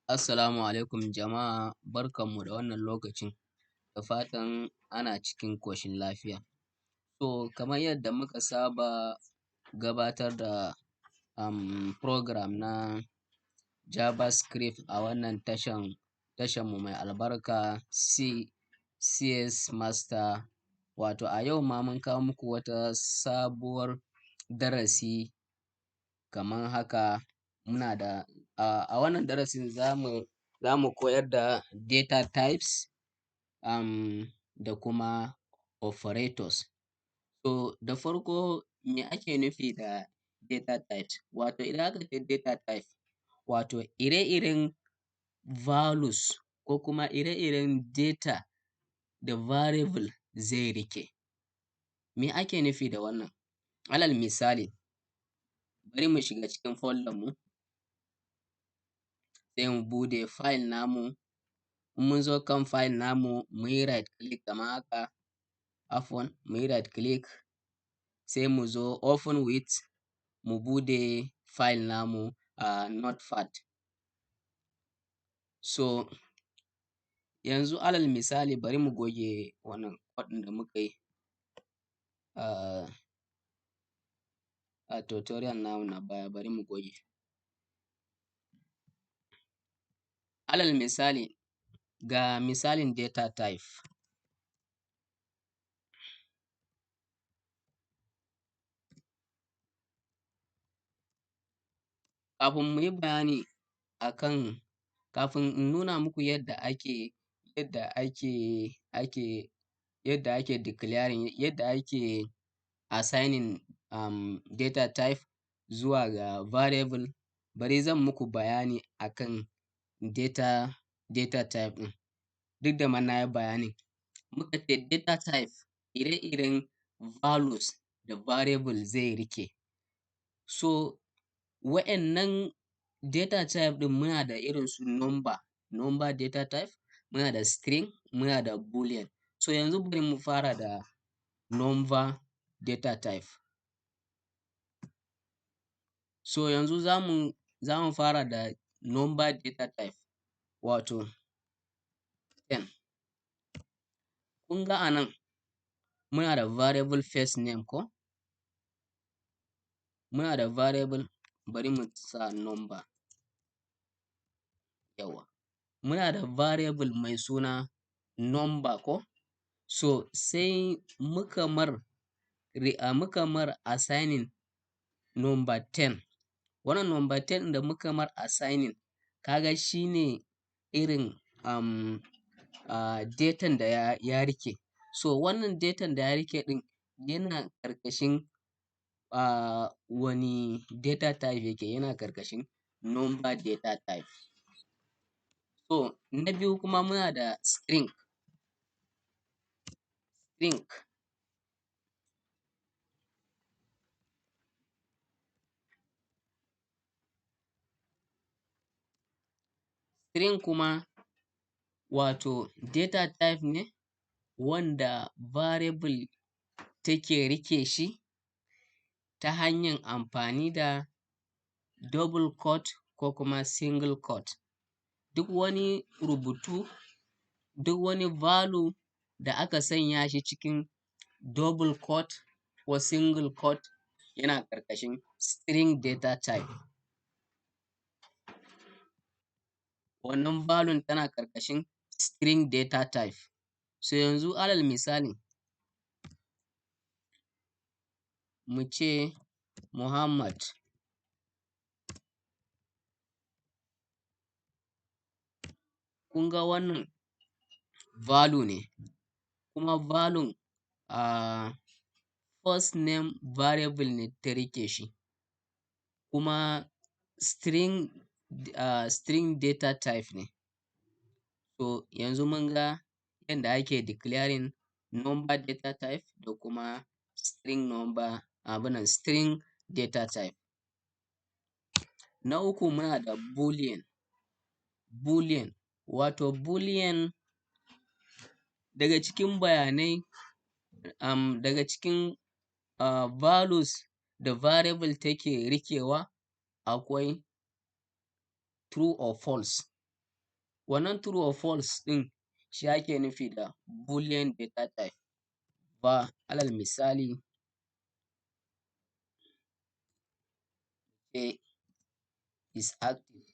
Assalamu alaikum jama'a, barkanmu da wannan lokacin, da fatan ana cikin ƙoshin lafiya. So kamar yadda muka saba gabatar da program na JavaScript a wannan tashanmu mai albarka CS Master. Wato a yau ma mun kawo muku wata sabuwar darasi kamar haka. Muna da a wannan darasin za mu koyar da data types da kuma operators. So da farko me ake nufi da data types? Wato idan aka ce data type, wato ire-iren values ko kuma ire-iren data da variable zai riƙe. Me ake nufi da wannan? Alal misali, bari mu shiga cikin folder mu, sai mu buɗe file namu. In mun zo kan file namu mu yi right click kamar haka, mu yi right click, sai mu zo open with, mu buɗe file namu a notepad. So yanzu alal misali bari mu goge wannan code ɗin da muka yi a tutorial namu na baya, bari mu goge. Alal misali, ga misalin data type. Kafin mu yi bayani akan, kafin in nuna muku yadda ake declaring, yadda ake assigning data type zuwa ga variable, bari zan muku bayani akan data type ɗin. Duk da ma na yi bayani, muka ce data type ire-iren values da variable zai riƙe. So wa'yannan data type ɗin muna da irin su number data type, muna da string, muna da boolean. So yanzu bari mu fara da number data type. So yanzu za mu fara da number data type, wato 10. Kun ga a nan muna da variable first name ko? Muna da variable, bari mu sa number. Yawwa. Muna da variable mai suna number ko? So sai muka mar assigning number 10. Wannan number 10 da muka mar assigning, kaga shi ne irin datan da ya riƙe. So wannan datan da ya riƙe ɗin yana ƙarƙashin wani data type yake? Yana ƙarƙashin number data type. So na biyu kuma muna da string. String kuma wato data type ne wanda variable take riƙe shi ta hanyar amfani da double quote ko kuma single quote. Duk wani rubutu, duk wani value da aka sanya shi cikin double quote ko single quote yana ƙarƙashin string data type. Wannan value tana ƙarƙashin string data type. So yanzu alal misali, mu ce Muhammad. Kun ga wannan value ne, kuma value first name variable ne ta riƙe shi, kuma string data type ne. So yanzu mun ga yadda ake declaring number data type da kuma string data type. Na uku muna da boolean. Wato boolean daga cikin bayanai, daga cikin values da variable take riƙewa, akwai true or false. Wannan true or false ɗin shi ake nufi da boolean data type. Ba alal misali A is active,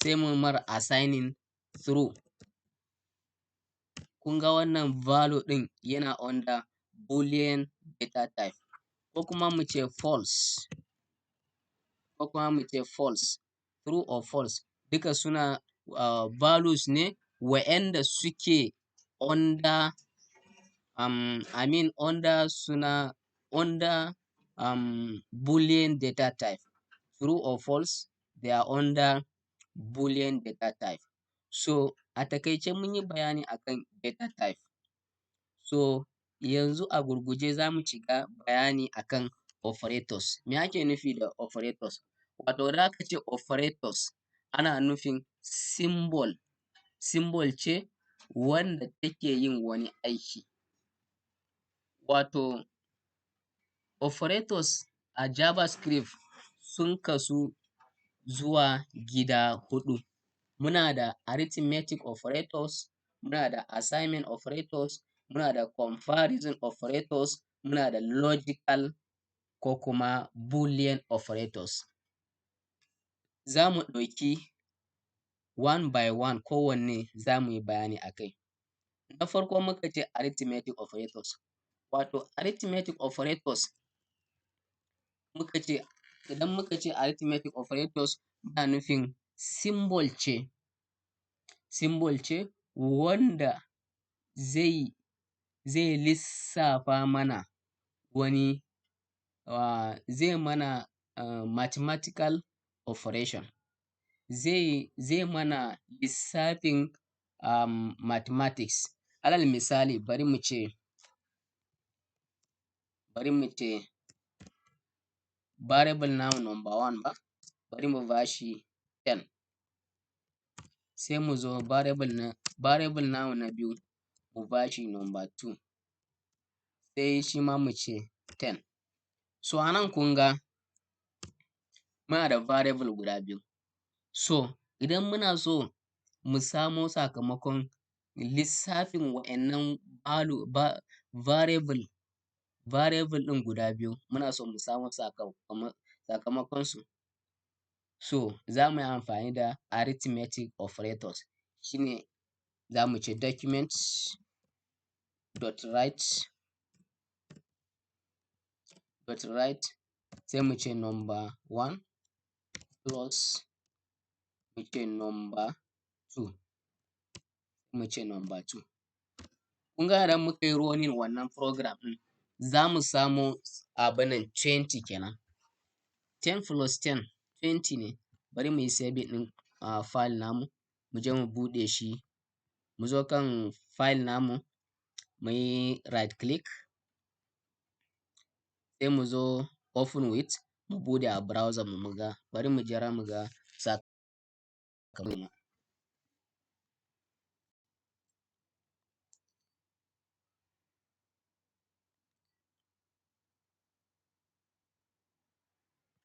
sai mu mara assigning true. Kun ga wannan value ɗin yana under boolean data type. Ko kuma mu ce false, ko kuma mu ce false, true or false duka suna values ne wa'yanda suke under I mean under suna under boolean data type. True or false they are under boolean data type. So a taƙaice mun yi bayani akan data type. So yanzu a gurguje za mu shiga bayani akan operators. Me ake nufi da operators? Wato idan aka ce operators ana nufin symbol ce wanda take yin wani aiki. Wato operators a JavaScript sun kasu zuwa gida huɗu. Muna da arithmetic operators, muna da assignment operators, muna da comparison operators, muna da logical ko kuma boolean operators. Za mu ɗauki one by one kowanne za mu yi bayani a kai. Na farko muka ce arithmetic operators. Wato arithmetic operators muka ce idan muka ce arithmetic operators muna nufin symbol ce wanda zai lissafa mana wani zai mana mathematical operation. Zai mana lissafin mathematics. Alal misali bari mu ce variable namu number one ba, bari mu ba shi 10. Sai mu zo variable namu na biyu mu ba shi number two, sai shi ma mu ce 10. So a nan kun ga muna da variable guda biyu. So idan muna so mu samo sakamakon lissafin wa'yannan variable ɗin guda biyu, muna so mu samo sakamakonsu. So za mu yi amfani da arithmetic operators. Shi ne za mu ce document dot write sai mu ce number one plus mu ce number two, mu ce number two. Kun ga idan muka yi running wannan program ɗin za mu samo abun nan 20 kenan. 10 plus 10 20 ne. Bari mu yi saving ɗin file namu, mu je mu buɗe shi, mu zo kan file namu, mu yi right click, sai mu zo open with, mu buɗe a browser mu ga, bari mu jira mu ga sakamakon.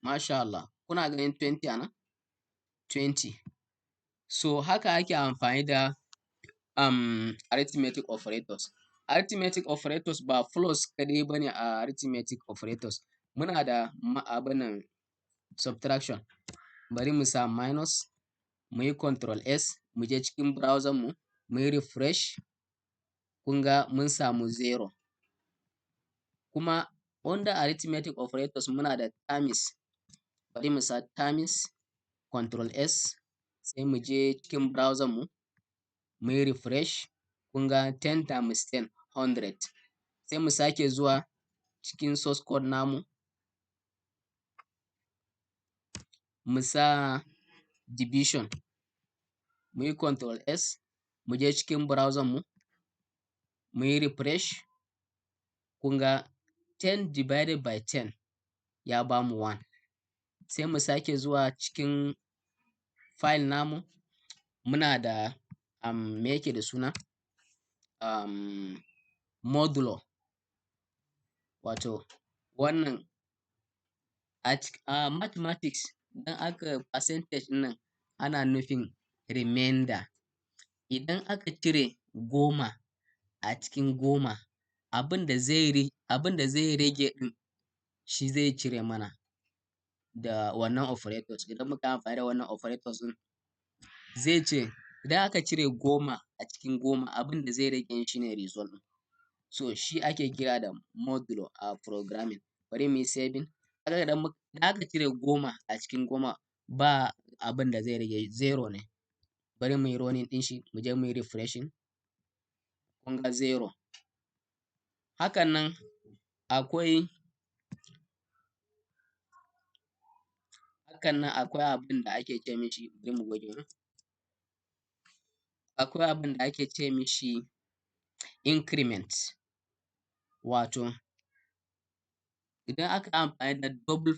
Masha Allah, kuna ganin 20 a nan? 20. So haka ake amfani da arithmetic operators. Arithmetic operators ba plus kaɗai ba ne a arithmetic operators. Muna da abun nan subtraction. Bari mu sa minus, mu yi control S, mu je cikin browser mu, mu yi refresh, kun ga mun samu 0. Kuma under arithmetic operators muna da times. Bari mu sa times, control S, sai mu je cikin browser mu, mu yi refresh, kun ga 10 times 10 100. Sai mu sake zuwa cikin source code namu, mu sa division, mu yi control S, mu je cikin browser mu, mu yi refresh, kun ga 10 divided by 10 ya ba mu 1. Sai mu sake zuwa cikin file namu, muna da me yake da suna modulo. Wato wannan a mathematics idan aka percentage ɗin nan ana nufin remainder. Idan aka cire goma a cikin goma, abin da zai rage ɗin shi zai cire mana da wannan operators. Idan muka yi amfani da wannan operators ɗin, zai ce idan aka cire goma a cikin goma, abin da zai rage shi ne result ɗin. So shi ake kira da modulo a programming. Bari mu yi saving. Kaga idan aka cire goma a cikin goma, ba abin da zai rage, zero ne. Bari mu yi running ɗin shi, mu je mu yi refreshing. Kun ga zero. Hakan nan akwai abin da ake ce mishi, bari mu goge nan. Akwai abin da ake ce mishi increment. Wato idan aka yi amfani da double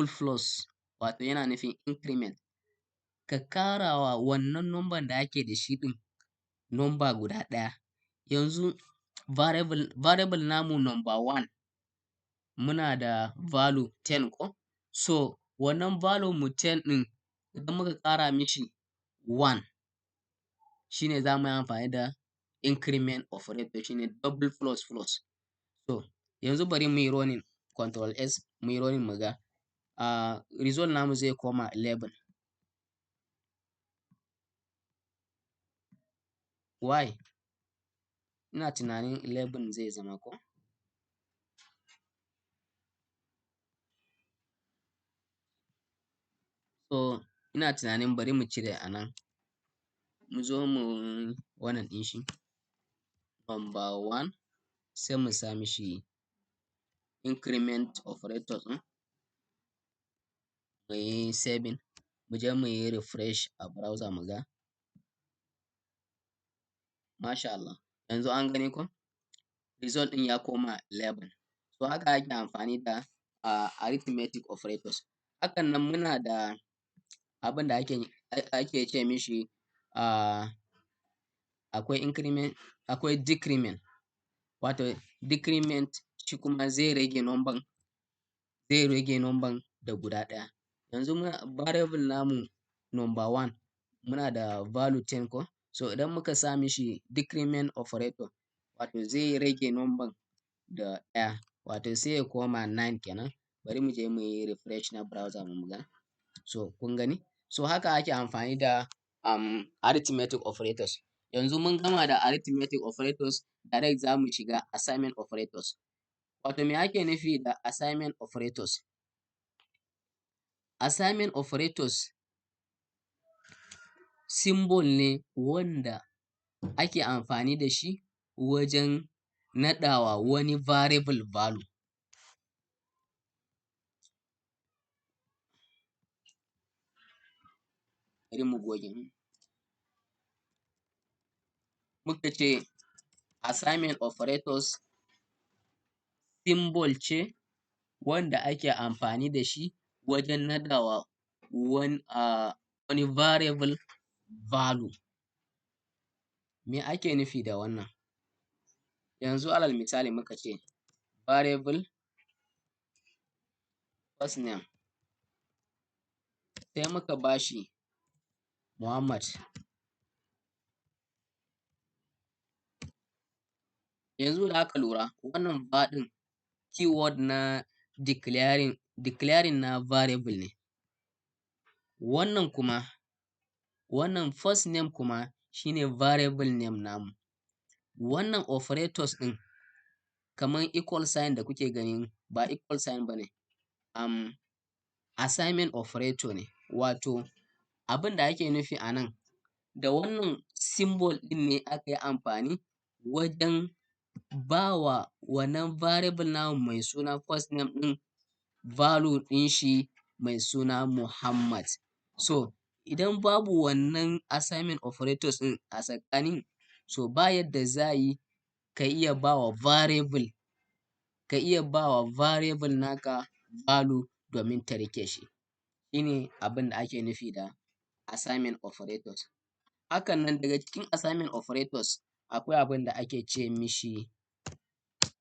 plus, wato yana nufin increment. Ka ƙara wa wannan number da ake da shi ɗin number guda ɗaya. Yanzu variable namu number one, muna da value 10 ko? So wannan value mu 10 ɗin idan muka ƙara mishi 1, shi ne za mu yi amfani da increment operator, shi ne double plus plus. So yanzu bari mu yi running, control S mu yi running mu ga. Result namu zai koma 11. Why? Ina tunanin 11 zai zama ko? So ina tunanin bari mu cire a nan. Mu zo mu wannan ɗin shi. Number one, sai mu sa mishi increment operator ɗin. Mu yi saving. Mu je mu yi refresh a browser mu ga. Masha Allah. Yanzu an gani ko? Result ɗin ya koma 11. So haka ake amfani da arithmetic operators. Hakan nan muna da abin da ake ce mishi akwai increment, akwai decrement. Wato decrement shi kuma zai rage number da guda ɗaya. Yanzu variable namu number one, muna da value 10 ko? So idan muka sa mishi decrement operator, wato zai rage number da ɗaya, wato sai ya koma 9 kenan. Bari mu je mu yi refresh na browser mu ga. So kun gani? So haka ake amfani da arithmetic operators. Yanzu mun gama da arithmetic operators, direct za mu shiga assignment operators. Wato me ake nufi da assignment operators? Assignment operators symbol ne wanda ake amfani da shi wajen naɗawa wani variable value. Bari mu goge. Muka ce assignment operators symbol ce wanda ake amfani da shi wajen naɗawa wani variable value. Me ake nufi da wannan? Yanzu alal misali muka ce variable first name, sai muka ba shi Muhammad. Yanzu da aka lura wannan var ɗin keyword na declaring na variable ne. Wannan first name kuma shine variable name namu. Wannan operators ɗin kamar equal sign da kuke gani, ba equal sign ba ne. Assignment operator ne. Wato abin da ake nufi a nan, da wannan symbol ɗin ne aka yi amfani wajen ba wa wannan variable namu mai suna first name ɗin value ɗin shi mai suna Muhammad. So idan babu wannan assignment operators ɗin a tsakanin, so ba yadda za yi ka iya ba wa variable naka value domin ta riƙe shi. Shi ne abin da ake nufi da assignment operators. Hakan nan daga cikin assignment operators akwai abin da ake ce mishi,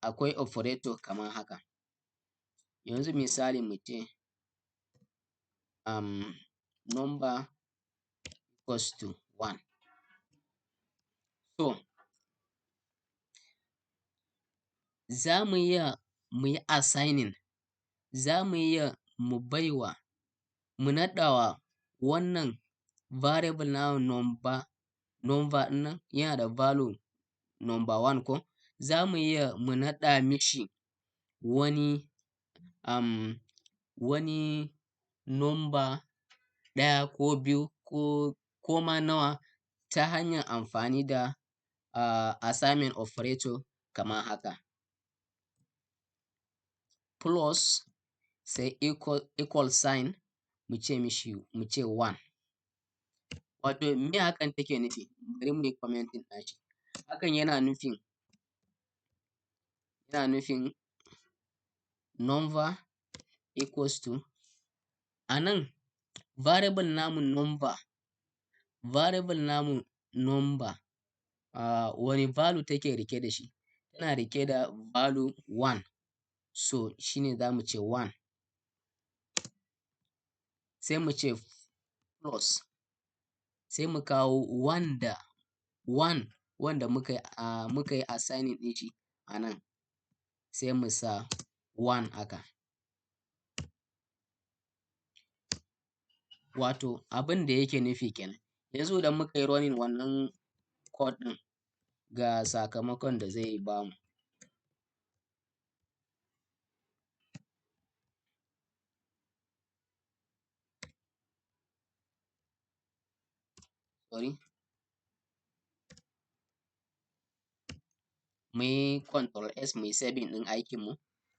akwai operator kamar haka. Yanzu misali mu ce number equals to 1. So za mu iya mu yi assigning, za mu iya mu baiwa mu naɗawa wannan variable namu number ɗin nan yana da value number 1 ko, za mu iya mu naɗa mishi wani number ɗaya ko biyu ko ma nawa ta hanyar amfani da assignment operator kamar haka. Plus sai equal sign mu ce mishi 1. Wato me hakan take nufi? Bari mu yi commenting nashi. Hakan yana nufin number equals to, a nan variable namu number wani value take rike da shi? Tana rike da value 1. So shine za mu ce 1. Sai mu ce plus, sai mu kawo wanda muka yi assigning ɗin shi a nan, sai mu sa 1 haka. Wato abin da yake nufi kenan. Yanzu idan muka yi running wannan code ɗin, ga sakamakon da zai bamu. Mu yi control S mu yi saving ɗin aikinmu,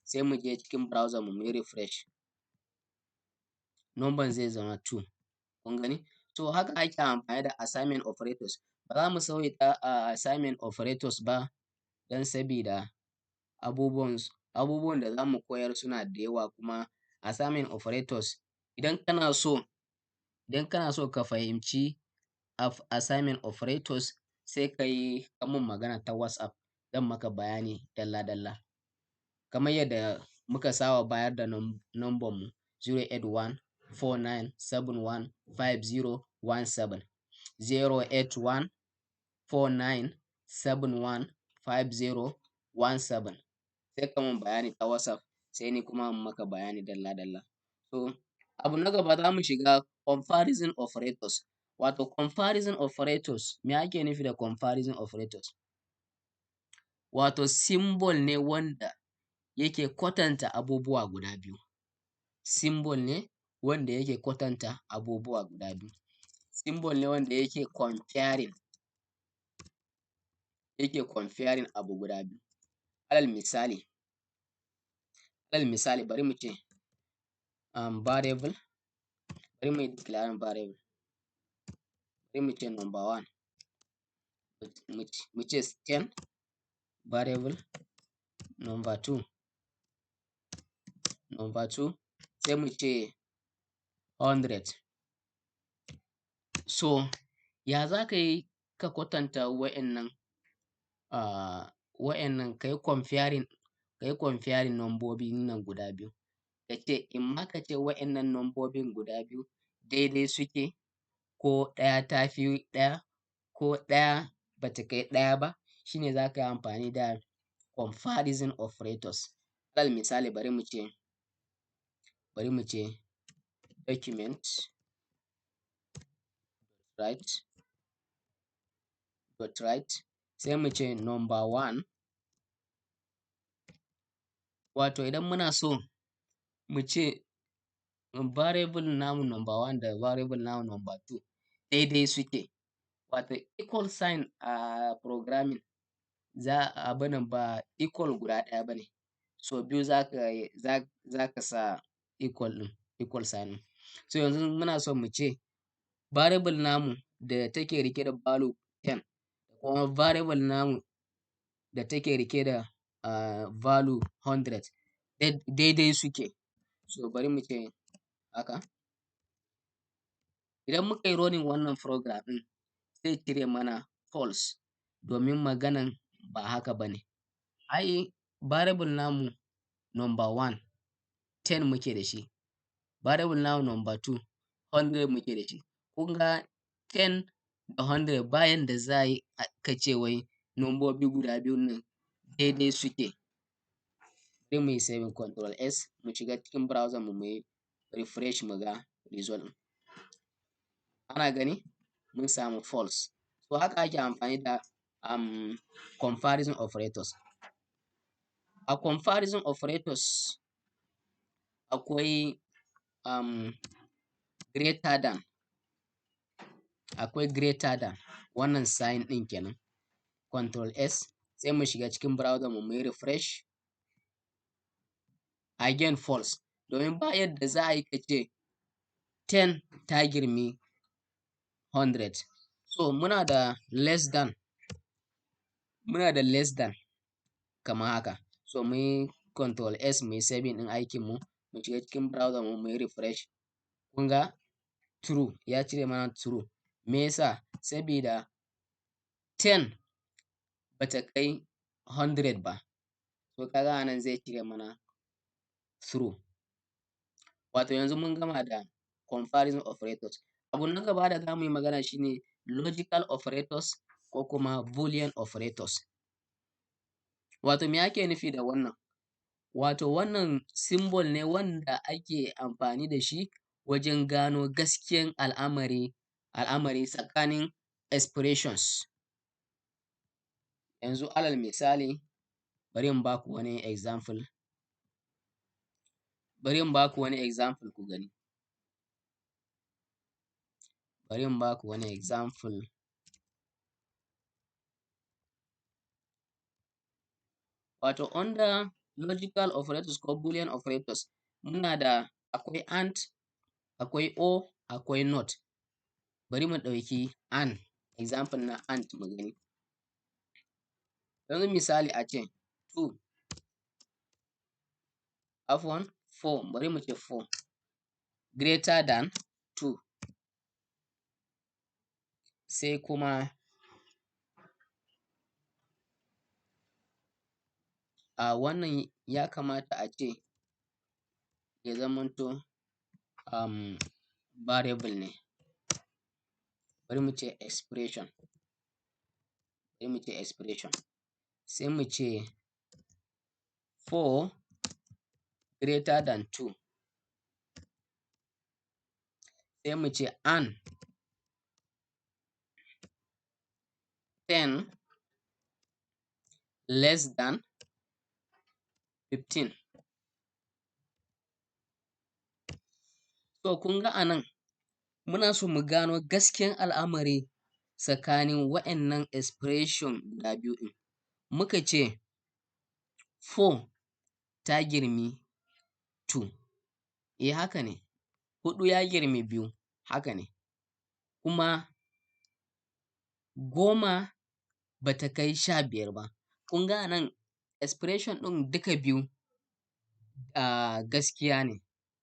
sai mu je cikin browser mu yi refresh. Number zai zama 2. Kun gani? So haka ake amfani da assignment operators. Ba za mu tsawaita assignment operators ba don sabida abubuwan da za mu koyar suna da yawa, kuma assignment operators idan kana so ka fahimci assignment operators, sai ka mun magana ta WhatsApp, zan maka bayani dalla-dalla. Kamar yadda muka saba bayar da number mu 08149715017, 08149715017. Sai ka mun bayani ta WhatsApp, sai ni kuma in maka bayani dalla-dalla. So abu na gaba za mu shiga comparison operators. Wato comparison operators, me ake nufi da comparison operators? Wato symbol ne wanda yake kwatanta abubuwa guda biyu. Symbol ne wanda yake kwatanta abubuwa guda biyu. Symbol ne wanda yake comparing abu guda biyu. Alal misali bari mu ce variable, bari mu yi declaring variable, bari mu ce number 1, mu ce 10 variable, number 2 sai mu ce 100. So ya za ka yi ka kwatanta wa'annan ka yi comparing nambobin nan guda biyu? Ka ce in ma ka ce wa'annan nambobin guda biyu daidai suke, ko ɗaya ta fi ɗaya, ko ɗaya ba ta kai ɗaya ba, shine za ka yi amfani da comparison operators. Alal misali bari mu ce document write sai mu ce number 1. Wato idan muna so mu ce variable namu number 1 da variable namu number 2 daidai suke, wato equal sign a programming ba equal guda ɗaya ba ne. So biyu za ka sa equal sign. So yanzu muna so mu ce variable namu da take rike da value 10, kuma variable namu da take rike da value 100 daidai suke. So bari mu ce haka. Idan muka yi running wannan program ɗin, zai cire mana false, domin maganan ba haka ba ne. Ai variable namu number 1 10 muke da shi, variable namu number 2 100 muke da shi. Kun ga 10 da 100 bayan da za yi ka ce wai nombobi guda biyun nan daidai suke. Sai mu yi saving control S mu shiga cikin browser mu yi refresh mu ga result ɗin. Ana gani mun samu false. So haka ake amfani da comparison operators. A comparison operators akwai greater than, akwai greater than wannan sign ɗin kenan. Control S sai mu shiga cikin browser mu yi refresh. Again false, domin ba yadda za a yi ka ce 10 ta girmi 100. So muna da less than, muna da less than kamar haka. So mu yi control S mu yi saving ɗin aikinmu, mu shiga cikin browser mu yi refresh. Kun ga true, ya cire mana true. Me yasa? Sabida 10 bata kai 100 ba. So kaga anan zai cire mana true. Wato yanzu mun gama da comparison operators. Abu na gaba da za mu yi magana shine logical operators ko kuma boolean operators. Wato me ake nufi da wannan? Wato wannan symbol ne wanda ake amfani da shi wajen gano gaskiyan al'amari tsakanin expressions. Yanzu alal misali bari in ba ku wani example. Bari in ba ku wani example ku gani. Bari in ba ku wani example. Wato under logical operators ko boolean operators muna da akwai and, akwai or, akwai not. Bari mu ɗauki and, example na and mu gani. Yanzu misali a ce 2, afwan 4, bari mu ce 4 greater than 2. Sai kuma wannan ya kamata a ce ya zamanto variable ne. Bari mu ce expression. Bari mu ce expression. Sai mu ce 4 greater than 2. Sai mu ce and 10 less than 15. So kun ga anan muna so mu gano gaskiyan al'amari tsakanin wa'annan expression guda biyu ɗin. Muka ce 4 ta girmi 2. Eh haka ne. 4 ya girmi 2. Haka ne. Kuma 10 bata kai 15 ba. Kun ga anan expression ɗin duka biyu gaskiya ne.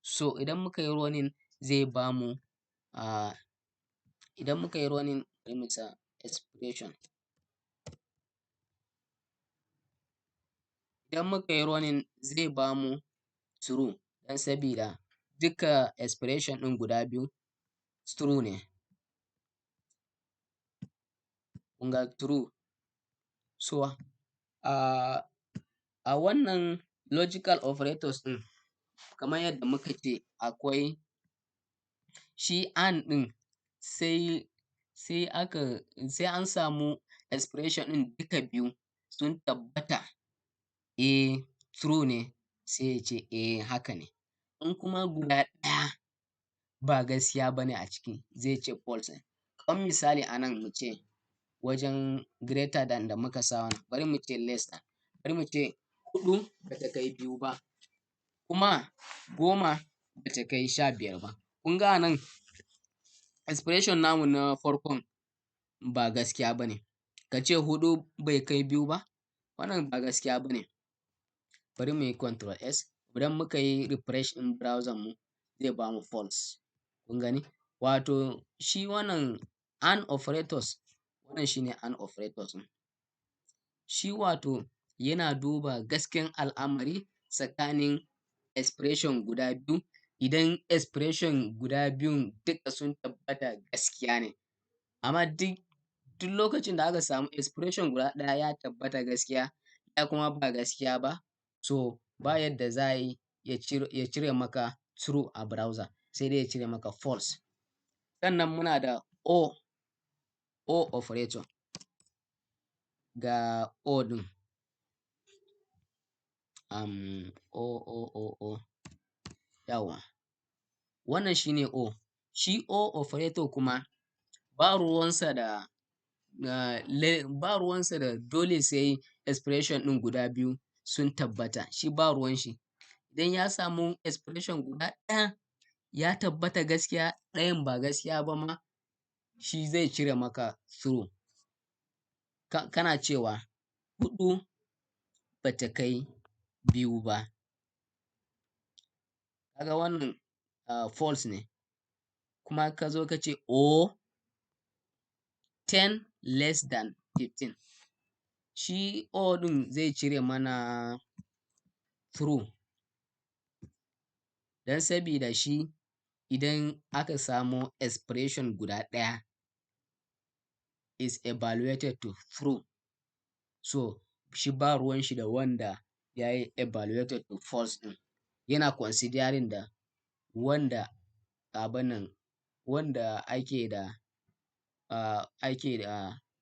So idan muka yi running zai bamu idan muka yi running bari mu sa expression. Idan muka yi running zai bamu true dan sabida duka expression ɗin guda biyu true ne. Kun ga true. So a wannan logical operators ɗin kamar yadda muka ce akwai shi and ɗin sai an samu expression ɗin duka biyu sun tabbata true ne sai ya ce haka ne. In kuma guda ɗaya ba gaskiya bane a ciki zai ce false ne. Kaman misali anan mu ce wajen greater than da muka sa wannan bari mu ce less than. Bari mu ce 4 bata kai 2 ba. Kuma 10 bata kai 15 ba. Kun ga anan expression namu na farkon ba gaskiya bane. Ka ce 4 bai kai 2 ba? Wannan ba gaskiya bane. Bari mu yi control S. Idan muka yi refresh ɗin browser mu zai bamu false. Kun gani? Wato shi wannan and operators, wannan shine and operators ɗin. Shi wato yana duba gaskiyan al'amari tsakanin expression guda biyu. Idan expression guda biyun duka sun tabbata gaskiya ne Amma duk lokacin da aka samu expression guda ɗaya ya tabbata gaskiya, ɗaya kuma ba gaskiya ba, so ba yadda za a yi ya cire maka true a browser, sai dai ya cire maka false. Sannan muna da O operator. Ga O ɗin, O, yawa. Wannan shi ne O. Shi O operator kuma ba ruwansa da ba ruwansa da dole sai expression ɗin guda biyu sun tabbata, shi ba ruwan shi. Idan ya samu expression guda ɗaya ya tabbata gaskiya, ɗayan ba gaskiya ba ma, shi zai cire maka true. Kana cewa 4 bata kai 2 ba, kaga wannan false ne. Kuma ka zo ka ce 10 less than 15, shi O ɗin zai cire mana true. Don sabida shi idan aka samo expression guda ɗaya is evaluated to true, so shi ba ruwan shi da wanda ya yi evaluated to false ɗin, yana considering da wanda wanda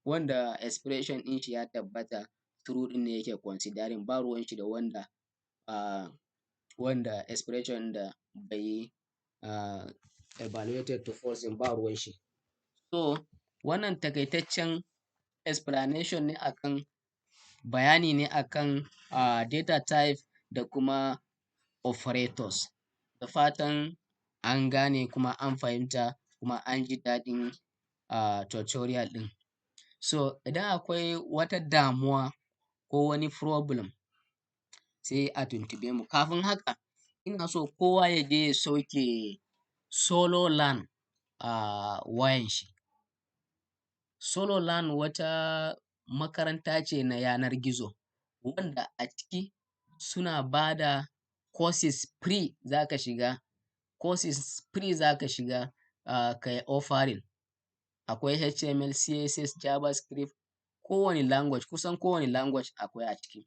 wanda expression ɗin shi ya tabbata true ɗin ne yake considering, ba ruwan shi da wanda expression da bai yi evaluated to false ɗin, ba ruwan shi. So wannan takaitaccen explanation ne akan bayani ne akan data type da kuma operators. Da fatan an gane kuma an fahimta kuma an ji daɗin tutorial ɗin. So idan akwai wata damuwa ko wani problem sai a tuntuɓe mu. Kafin haka ina so kowa ya je ya sauke Solo Learn a wayan shi. Solo Learn wata makaranta ce na yanar gizo wanda a ciki suna ba da courses free, za ka shiga courses free, za ka shiga ka yi offering. Akwai HTML, CSS, JavaScript, kowane language, kusan kowane language akwai a ciki.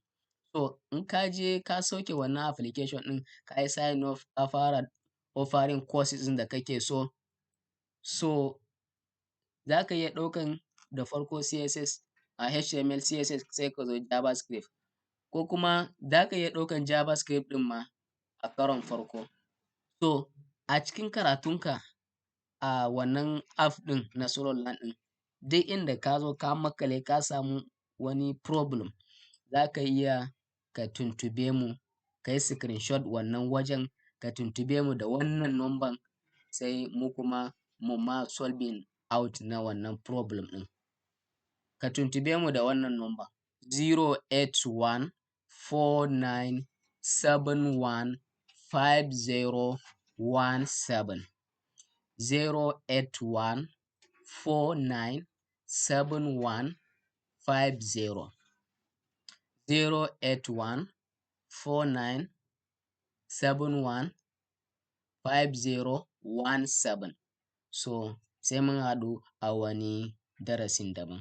So in ka je ka sauke wannan application ɗin, ka yi sign up, ka fara offering courses ɗin da kake so, so za ka iya ɗaukan da farko CSS, HTML, CSS sai ka zo JavaScript, ko kuma za ka iya ɗaukan JavaScript ɗin ma a karon farko. So a cikin karatunka a wannan app ɗin na Solo Learn ɗin, duk inda ka zo ka maƙale ka samu wani problem, za ka iya ka tuntuɓe mu, ka yi screenshot wannan wajen, ka tuntuɓe mu da wannan number, sai mu kuma mu ma solving out na wannan problem ɗin. Ka tuntuɓe mu da wannan number 08149715017, 081497150, 08149715017. So sai mun haɗu a wani darasin daban.